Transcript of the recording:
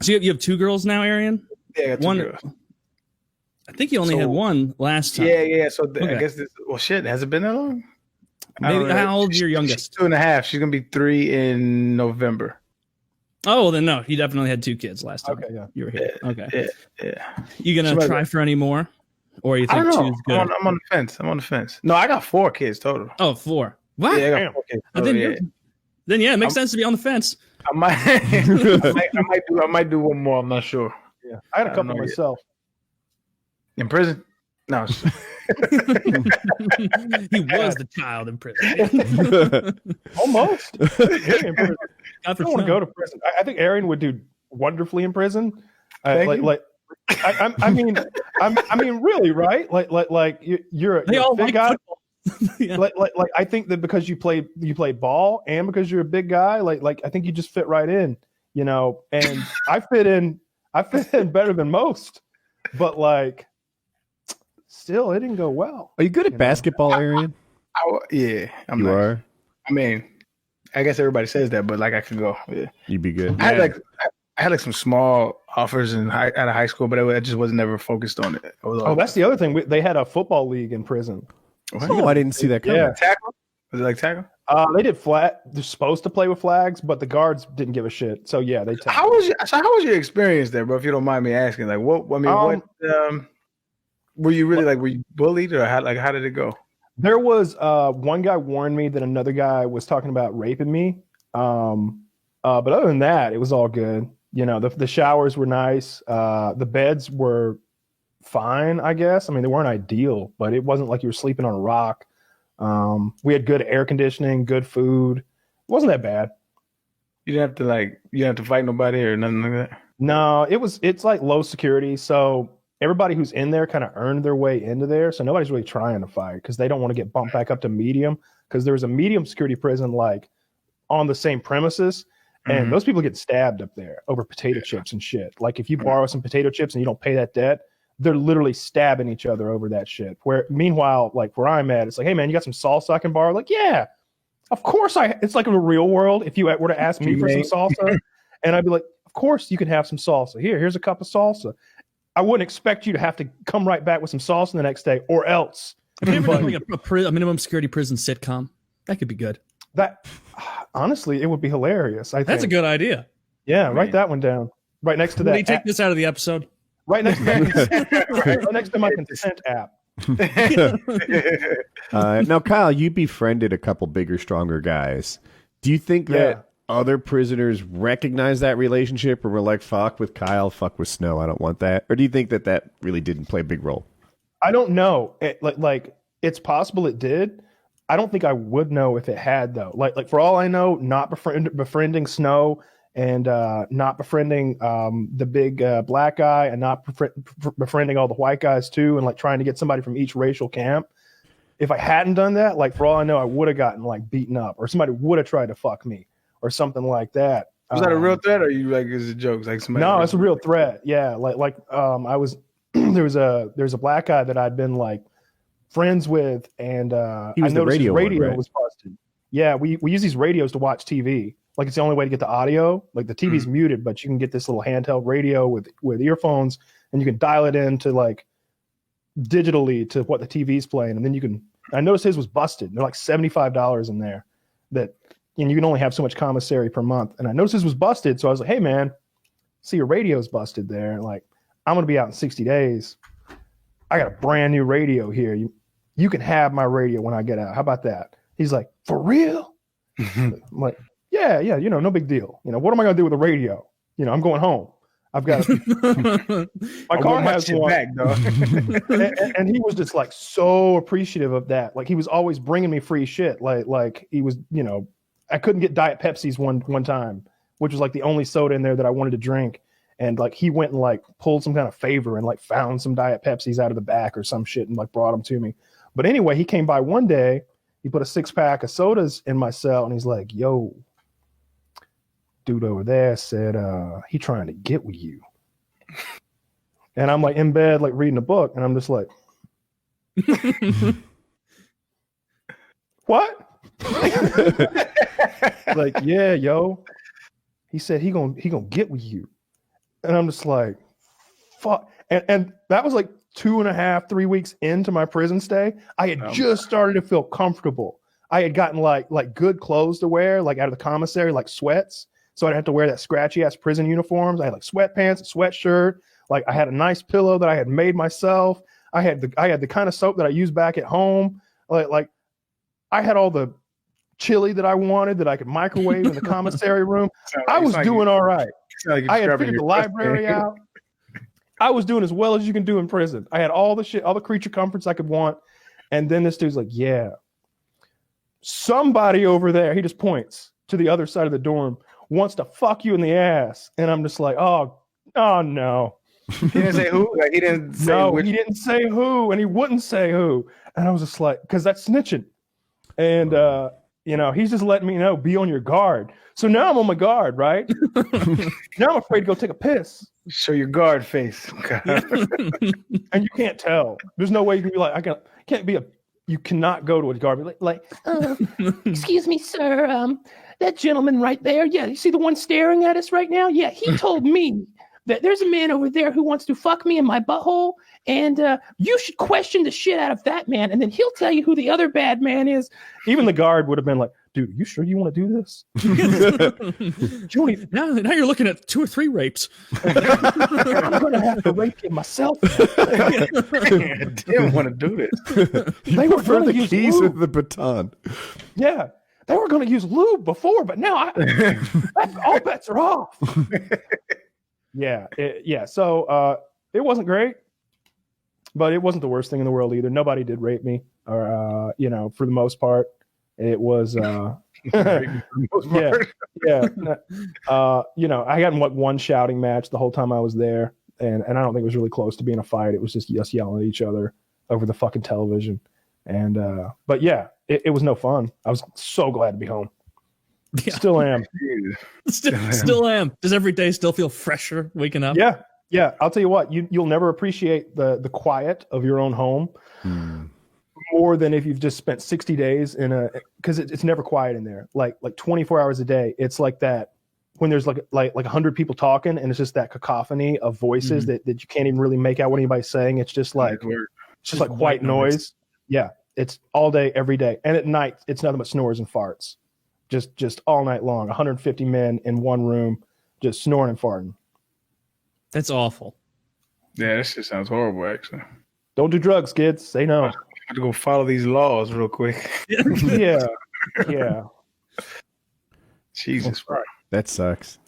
So you have two girls now, Arian? Yeah, I got two girls. I think you only had one last time. Yeah. So I guess shit, has it been that long? Maybe. How old is your youngest? She's 2.5. She's gonna be 3 in November. Oh, well, then no, you definitely had two kids last time. Okay, yeah. You were here. Okay. Yeah. You gonna try for any more? Or you think I don't know. two's good? I'm on the fence. No, I got 4 kids total. Oh, 4. What? Yeah, I got 4 kids total, Then it makes sense to be on the fence. I might I might do one more. I'm not sure. Yeah, I had a couple myself. In prison? No. He was the child in prison. Almost. I don't want to go to prison. I think Arian would do wonderfully in prison. I mean, really, right? Like you're a big guy. Yeah. Like I think that because you play ball and because you're a big guy, like I think you just fit right in, And I fit in better than most, but like still, it didn't go well. Are you good at basketball, Arian? Yeah, you are. I mean, I guess everybody says that, but like I could go. Yeah, you'd be good. I had some small offers out of high school, but I just wasn't ever focused on it. That's the other thing. They had a football league in prison. Oh, I didn't see that coming. Yeah, tackle. Was it like tackle? They did flat. They're supposed to play with flags, but the guards didn't give a shit. So yeah, they. How was your experience there, bro? If you don't mind me asking, like what? I mean, what? Were you really were you bullied or how did it go? There was one guy warned me that another guy was talking about raping me. But other than that, it was all good. The showers were nice. The beds were fine, I guess. I mean, they weren't ideal, but it wasn't like you were sleeping on a rock. We had good air conditioning, good food. It wasn't that bad. You didn't have to fight nobody or nothing like that? No, it's like low security. So everybody who's in there kind of earned their way into there. So nobody's really trying to fight because they don't want to get bumped back up to medium, because there was a medium security prison like on the same premises. And those people get stabbed up there over potato chips and shit. Like if you borrow some potato chips and you don't pay that debt, they're literally stabbing each other over that shit. Meanwhile, like where I'm at, it's like, hey man, you got some salsa I can borrow? Like, yeah, of course it's like in the real world. If you were to ask me for some salsa, and I'd be like, of course you can have some salsa. Here's a cup of salsa. I wouldn't expect you to have to come right back with some salsa the next day, or else. Have you ever done like a minimum security prison sitcom? That could be good. That honestly, it would be hilarious. I think that's a good idea. Yeah, write that one down. Right next to that. Will you take this out of the episode? Right next to that. Right next to my consent app. Now, Kyle, you befriended a couple bigger, stronger guys. Do you think that other prisoners recognize that relationship, or were like, fuck with Kyle, fuck with Snow, I don't want that? Or do you think that really didn't play a big role? I don't know. It's possible it did. I don't think I would know if it had, though. Like for all I know, not befriending Snow and not befriending the big black guy, and not befriending all the white guys too, and like trying to get somebody from each racial camp. If I hadn't done that, like for all I know, I would have gotten like beaten up, or somebody would have tried to fuck me or something like that. Was that a real threat, or you like is it jokes? Like somebody? No, it's a real threat. Yeah, I was there's a black guy that I'd been like friends with, and I noticed his radio was busted. Yeah, we use these radios to watch TV. Like it's the only way to get the audio. Like the TV's muted, but you can get this little handheld radio with earphones, and you can dial it into like digitally to what the TV's playing, and then you can. I noticed his was busted. They're like $75 in there. And you can only have so much commissary per month. And I noticed his was busted, so I was like, "Hey man, see your radio's busted there. And like I'm gonna be out in 60 days. I got a brand new radio here. You can have my radio when I get out. How about that?" He's like, "For real?" I'm like, yeah, no big deal. What am I going to do with a radio? I'm going home. I've got my car has one. Back, and he was just like so appreciative of that. Like he was always bringing me free shit. Like he was, I couldn't get Diet Pepsis one time, which was like the only soda in there that I wanted to drink. And like he went and like pulled some kind of favor and like found some Diet Pepsis out of the back or some shit and like brought them to me. But anyway, he came by one day. He put a 6-pack of sodas in my cell, and he's like, "Yo, dude over there said he trying to get with you." And I'm like in bed, like reading a book, and I'm just like, "What?" Like, yeah, yo. He said he gonna get with you. And I'm just like, fuck. And that was like 2.5, 3 weeks into my prison stay. I had just started to feel comfortable. I had gotten like good clothes to wear, like out of the commissary, like sweats. So I'd have to wear that scratchy ass prison uniforms. I had like sweatpants, a sweatshirt. Like I had a nice pillow that I had made myself. I had the kind of soap that I use back at home. Like I had all the chili that I wanted that I could microwave in the commissary room. I was doing all right. I had figured the library out. I was doing as well as you can do in prison. I had all the shit, all the creature comforts I could want. And then this dude's like, yeah, somebody over there, he just points to the other side of the dorm, wants to fuck you in the ass. And I'm just like, oh no. He didn't say who? Like, he didn't say he didn't say who, and he wouldn't say who. And I was just like, because that's snitching. And, he's just letting me know, be on your guard. So now I'm on my guard, right? Now I'm afraid to go take a piss. Show your guard face. And you can't tell. There's no way you can be like, you cannot go to a guard. Excuse me, sir. That gentleman right there. Yeah, you see the one staring at us right now? Yeah, he told me that there's a man over there who wants to fuck me in my butthole, and you should question the shit out of that man, and then he'll tell you who the other bad man is. Even the guard would have been like, dude, you sure you want to do this? Now you're looking at 2 or 3 rapes. I'm going to have to rape you myself. I didn't want to do this. They were for going the to use keys lube. with the baton. Yeah, they were going to use lube before, but now all bets are off. So it wasn't great, but it wasn't the worst thing in the world either. Nobody did rape me, or for the most part, it was. I got one shouting match the whole time I was there, and I don't think it was really close to being a fight. It was just us yelling at each other over the fucking television, and but yeah, it was no fun. I was so glad to be home. Yeah. Still am. Still am. Does every day still feel fresher waking up? Yeah. I'll tell you what, you'll never appreciate the quiet of your own home more than if you've just spent 60 days because it's never quiet in there. Like 24 hours a day. It's like that when there's like 100 people talking, and it's just that cacophony of voices that you can't even really make out what anybody's saying. It's just like white noise. Yeah. It's all day, every day. And at night, it's nothing but snores and farts. Just all night long, 150 men in one room, just snoring and farting. That's awful. Yeah, that shit sounds horrible, actually. Don't do drugs, kids. Say no. I have to go follow these laws real quick. Yeah. Jesus Christ. That sucks.